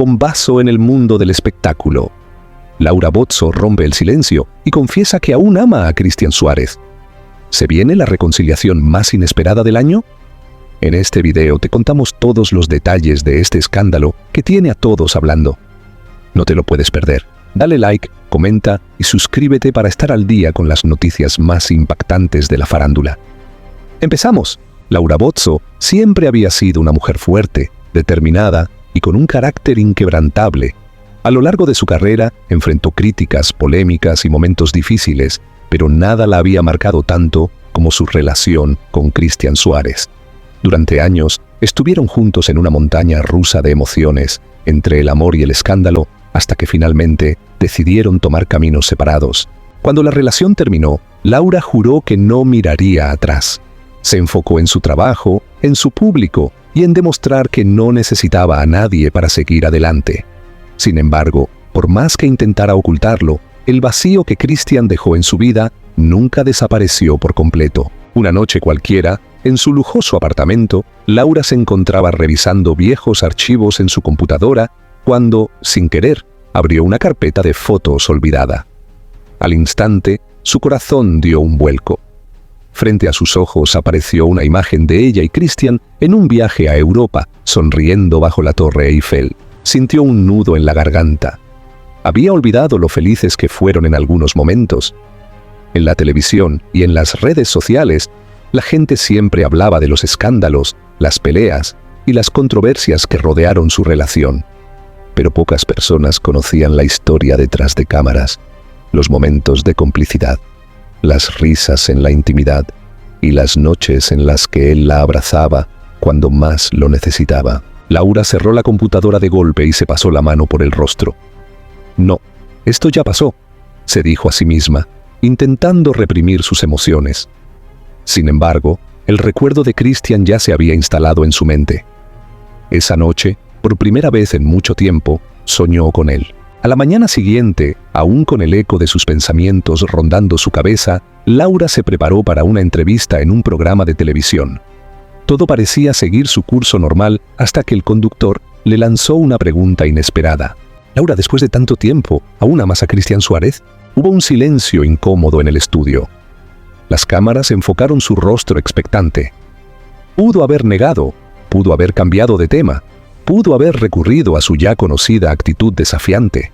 bombazo en el mundo del espectáculo. Laura Bozzo rompe el silencio y confiesa que aún ama a Cristian Suárez. ¿Se viene la reconciliación más inesperada del año? En este video te contamos todos los detalles de este escándalo que tiene a todos hablando. No te lo puedes perder. Dale like, comenta y suscríbete para estar al día con las noticias más impactantes de la farándula. ¡Empezamos! Laura Bozzo siempre había sido una mujer fuerte, determinada y con un carácter inquebrantable. A lo largo de su carrera enfrentó críticas, polémicas y momentos difíciles, pero nada la había marcado tanto como su relación con Cristian Suárez. Durante años estuvieron juntos en una montaña rusa de emociones, entre el amor y el escándalo, hasta que finalmente decidieron tomar caminos separados. Cuando la relación terminó, Laura juró que no miraría atrás. Se enfocó en su trabajo, en su público y en demostrar que no necesitaba a nadie para seguir adelante. Sin embargo, por más que intentara ocultarlo, el vacío que Cristian dejó en su vida nunca desapareció por completo. Una noche cualquiera, en su lujoso apartamento, Laura se encontraba revisando viejos archivos en su computadora cuando, sin querer, abrió una carpeta de fotos olvidada. Al instante, su corazón dio un vuelco. Frente a sus ojos apareció una imagen de ella y Cristian en un viaje a Europa, sonriendo bajo la Torre Eiffel. Sintió un nudo en la garganta. Había olvidado lo felices que fueron en algunos momentos. En la televisión y en las redes sociales, la gente siempre hablaba de los escándalos, las peleas y las controversias que rodearon su relación. Pero pocas personas conocían la historia detrás de cámaras, los momentos de complicidad, las risas en la intimidad y las noches en las que él la abrazaba cuando más lo necesitaba. Laura cerró la computadora de golpe y se pasó la mano por el rostro. No, esto ya pasó, se dijo a sí misma, intentando reprimir sus emociones. Sin embargo, el recuerdo de Cristian ya se había instalado en su mente. Esa noche, por primera vez en mucho tiempo, soñó con él. A la mañana siguiente, aún con el eco de sus pensamientos rondando su cabeza, Laura se preparó para una entrevista en un programa de televisión. Todo parecía seguir su curso normal hasta que el conductor le lanzó una pregunta inesperada. «Laura, después de tanto tiempo, ¿aún amas a Cristian Suárez?» Hubo un silencio incómodo en el estudio. Las cámaras enfocaron su rostro expectante. Pudo haber negado, pudo haber cambiado de tema, pudo haber recurrido a su ya conocida actitud desafiante.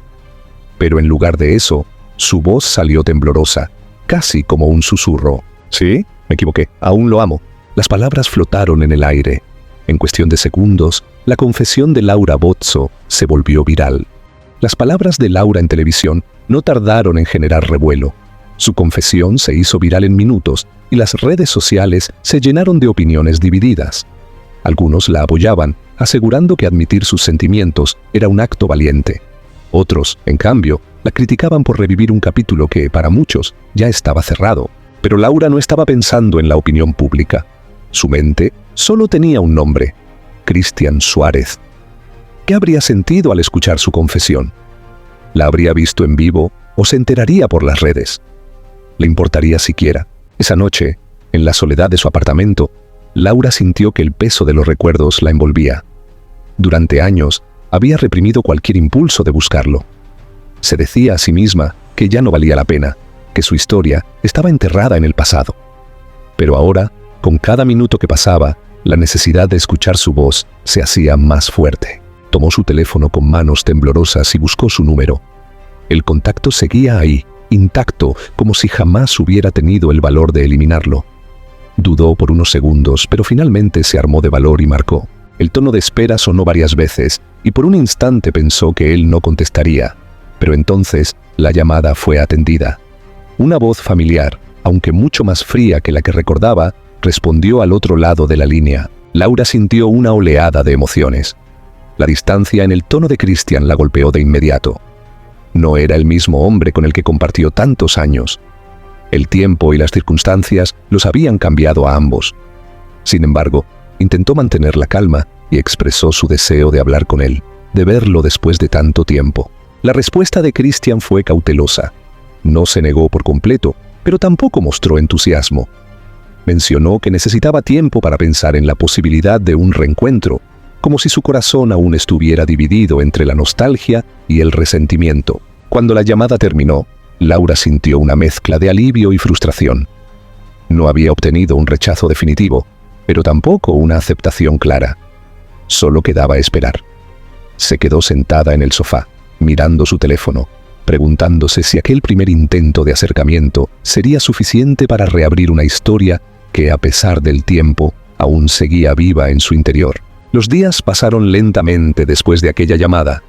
Pero en lugar de eso, su voz salió temblorosa, casi como un susurro. «Sí, me equivoqué, aún lo amo». Las palabras flotaron en el aire. En cuestión de segundos, la confesión de Laura Bozzo se volvió viral. Las palabras de Laura en televisión no tardaron en generar revuelo. Su confesión se hizo viral en minutos y las redes sociales se llenaron de opiniones divididas. Algunos la apoyaban, asegurando que admitir sus sentimientos era un acto valiente. Otros, en cambio, la criticaban por revivir un capítulo que, para muchos, ya estaba cerrado. Pero Laura no estaba pensando en la opinión pública. Su mente solo tenía un nombre: Cristian Suárez. ¿Qué habría sentido al escuchar su confesión? ¿La habría visto en vivo o se enteraría por las redes? ¿Le importaría siquiera? Esa noche, en la soledad de su apartamento, Laura sintió que el peso de los recuerdos la envolvía. Durante años, había reprimido cualquier impulso de buscarlo. Se decía a sí misma que ya no valía la pena, que su historia estaba enterrada en el pasado. Pero ahora, con cada minuto que pasaba, la necesidad de escuchar su voz se hacía más fuerte. Tomó su teléfono con manos temblorosas y buscó su número. El contacto seguía ahí, intacto, como si jamás hubiera tenido el valor de eliminarlo. Dudó por unos segundos, pero finalmente se armó de valor y marcó. El tono de espera sonó varias veces, y por un instante pensó que él no contestaría. Pero entonces, la llamada fue atendida. Una voz familiar, aunque mucho más fría que la que recordaba, respondió al otro lado de la línea. Laura sintió una oleada de emociones. La distancia en el tono de Cristian la golpeó de inmediato. No era el mismo hombre con el que compartió tantos años. El tiempo y las circunstancias los habían cambiado a ambos. Sin embargo, intentó mantener la calma y expresó su deseo de hablar con él, de verlo después de tanto tiempo. La respuesta de Cristian fue cautelosa. No se negó por completo, pero tampoco mostró entusiasmo. Mencionó que necesitaba tiempo para pensar en la posibilidad de un reencuentro, como si su corazón aún estuviera dividido entre la nostalgia y el resentimiento. Cuando la llamada terminó, Laura sintió una mezcla de alivio y frustración. No había obtenido un rechazo definitivo, pero tampoco una aceptación clara. Solo quedaba esperar. Se quedó sentada en el sofá, mirando su teléfono, preguntándose si aquel primer intento de acercamiento sería suficiente para reabrir una historia que, a pesar del tiempo, aún seguía viva en su interior. Los días pasaron lentamente después de aquella llamada.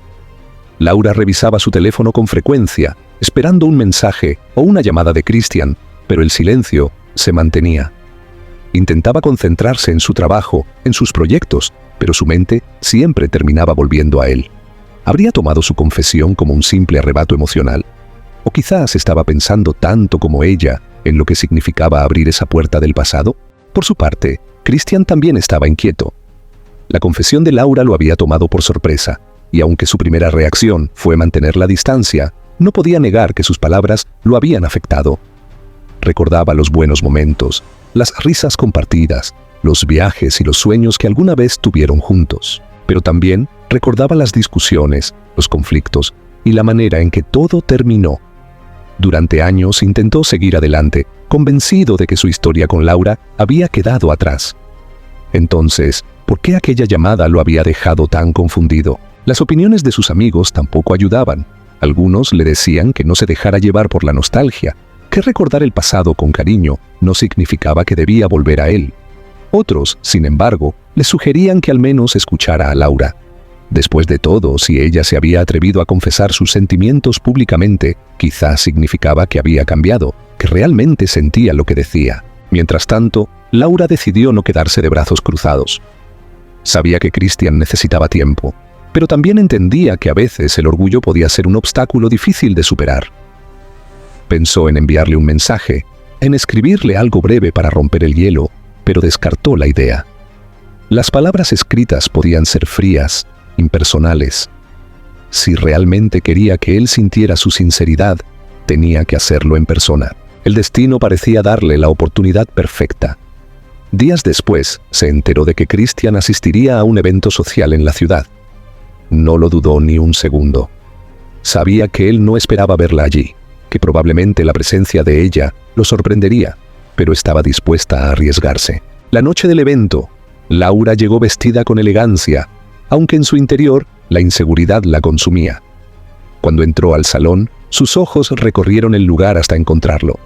Laura revisaba su teléfono con frecuencia, esperando un mensaje o una llamada de Christian, pero el silencio se mantenía. Intentaba concentrarse en su trabajo, en sus proyectos, pero su mente siempre terminaba volviendo a él. ¿Habría tomado su confesión como un simple arrebato emocional? ¿O quizás estaba pensando tanto como ella en lo que significaba abrir esa puerta del pasado? Por su parte, Christian también estaba inquieto. La confesión de Laura lo había tomado por sorpresa, y aunque su primera reacción fue mantener la distancia, no podía negar que sus palabras lo habían afectado. Recordaba los buenos momentos, las risas compartidas, los viajes y los sueños que alguna vez tuvieron juntos. Pero también recordaba las discusiones, los conflictos y la manera en que todo terminó. Durante años intentó seguir adelante, convencido de que su historia con Laura había quedado atrás. Entonces, ¿por qué aquella llamada lo había dejado tan confundido? Las opiniones de sus amigos tampoco ayudaban. Algunos le decían que no se dejara llevar por la nostalgia, que recordar el pasado con cariño no significaba que debía volver a él. Otros, sin embargo, le sugerían que al menos escuchara a Laura. Después de todo, si ella se había atrevido a confesar sus sentimientos públicamente, quizás significaba que había cambiado, que realmente sentía lo que decía. Mientras tanto, Laura decidió no quedarse de brazos cruzados. Sabía que Christian necesitaba tiempo, pero también entendía que a veces el orgullo podía ser un obstáculo difícil de superar. Pensó en enviarle un mensaje, en escribirle algo breve para romper el hielo, pero descartó la idea. Las palabras escritas podían ser frías, impersonales. Si realmente quería que él sintiera su sinceridad, tenía que hacerlo en persona. El destino parecía darle la oportunidad perfecta. Días después, se enteró de que Christian asistiría a un evento social en la ciudad. No lo dudó ni un segundo. Sabía que él no esperaba verla allí, que probablemente la presencia de ella lo sorprendería, pero estaba dispuesta a arriesgarse. La noche del evento, Laura llegó vestida con elegancia, aunque en su interior la inseguridad la consumía. Cuando entró al salón, sus ojos recorrieron el lugar hasta encontrarlo.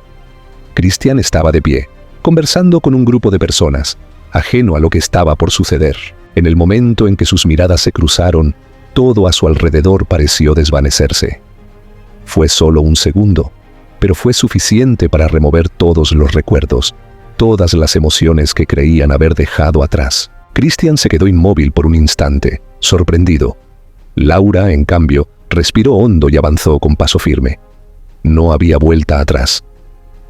Christian estaba de pie, conversando con un grupo de personas, ajeno a lo que estaba por suceder. En el momento en que sus miradas se cruzaron, todo a su alrededor pareció desvanecerse. Fue solo un segundo, pero fue suficiente para remover todos los recuerdos, todas las emociones que creían haber dejado atrás. Christian se quedó inmóvil por un instante, sorprendido. Laura, en cambio, respiró hondo y avanzó con paso firme. No había vuelta atrás.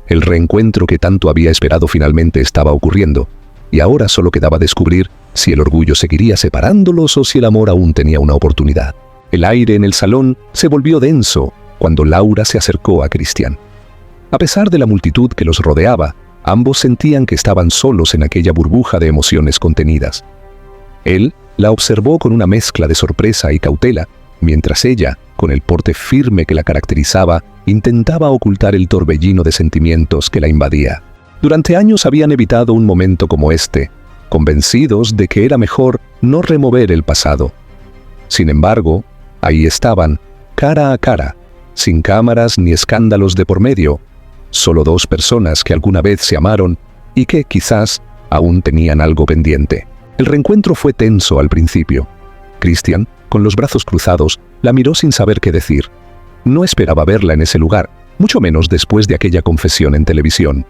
El reencuentro que tanto había esperado finalmente estaba ocurriendo, y ahora solo quedaba descubrir si el orgullo seguiría separándolos o si el amor aún tenía una oportunidad. El aire en el salón se volvió denso cuando Laura se acercó a Christian. A pesar de la multitud que los rodeaba, ambos sentían que estaban solos en aquella burbuja de emociones contenidas. Él la observó con una mezcla de sorpresa y cautela, mientras ella, con el porte firme que la caracterizaba, intentaba ocultar el torbellino de sentimientos que la invadía. Durante años habían evitado un momento como este, convencidos de que era mejor no remover el pasado. Sin embargo, ahí estaban, cara a cara, sin cámaras ni escándalos de por medio, solo dos personas que alguna vez se amaron y que, quizás, aún tenían algo pendiente. El reencuentro fue tenso al principio. Christian, con los brazos cruzados, la miró sin saber qué decir. No esperaba verla en ese lugar, mucho menos después de aquella confesión en televisión.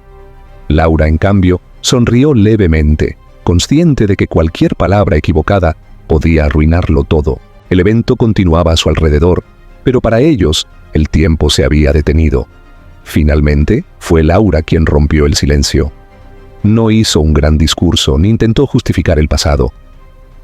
Laura, en cambio, sonrió levemente, consciente de que cualquier palabra equivocada podía arruinarlo todo. El evento continuaba a su alrededor, pero para ellos, el tiempo se había detenido. Finalmente, fue Laura quien rompió el silencio. No hizo un gran discurso ni intentó justificar el pasado.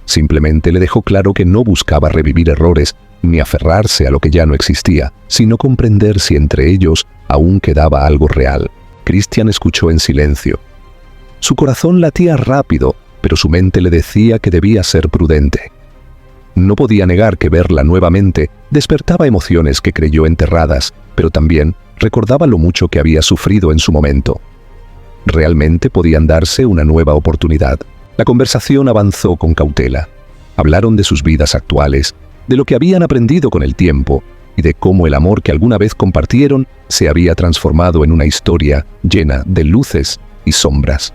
Simplemente le dejó claro que no buscaba revivir errores ni aferrarse a lo que ya no existía, sino comprender si entre ellos aún quedaba algo real. Christian escuchó en silencio. Su corazón latía rápido, pero su mente le decía que debía ser prudente. No podía negar que verla nuevamente despertaba emociones que creyó enterradas, pero también recordaba lo mucho que había sufrido en su momento. Realmente podían darse una nueva oportunidad. La conversación avanzó con cautela. Hablaron de sus vidas actuales, de lo que habían aprendido con el tiempo y de cómo el amor que alguna vez compartieron se había transformado en una historia llena de luces y sombras.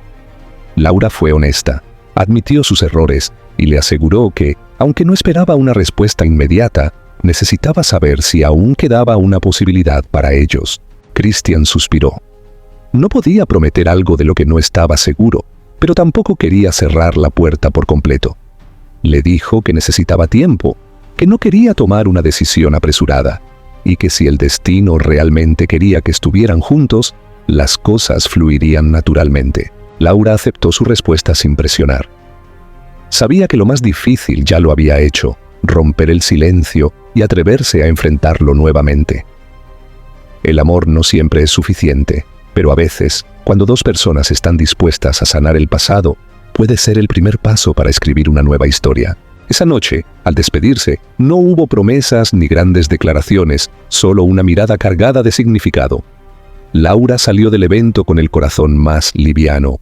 Laura fue honesta, admitió sus errores y le aseguró que, aunque no esperaba una respuesta inmediata, necesitaba saber si aún quedaba una posibilidad para ellos. Christian suspiró. No podía prometer algo de lo que no estaba seguro, pero tampoco quería cerrar la puerta por completo. Le dijo que necesitaba tiempo, que no quería tomar una decisión apresurada, y que si el destino realmente quería que estuvieran juntos, las cosas fluirían naturalmente. Laura aceptó su respuesta sin presionar. Sabía que lo más difícil ya lo había hecho, romper el silencio y atreverse a enfrentarlo nuevamente. El amor no siempre es suficiente, pero a veces, cuando dos personas están dispuestas a sanar el pasado, puede ser el primer paso para escribir una nueva historia. Esa noche, al despedirse, no hubo promesas ni grandes declaraciones, solo una mirada cargada de significado. Laura salió del evento con el corazón más liviano,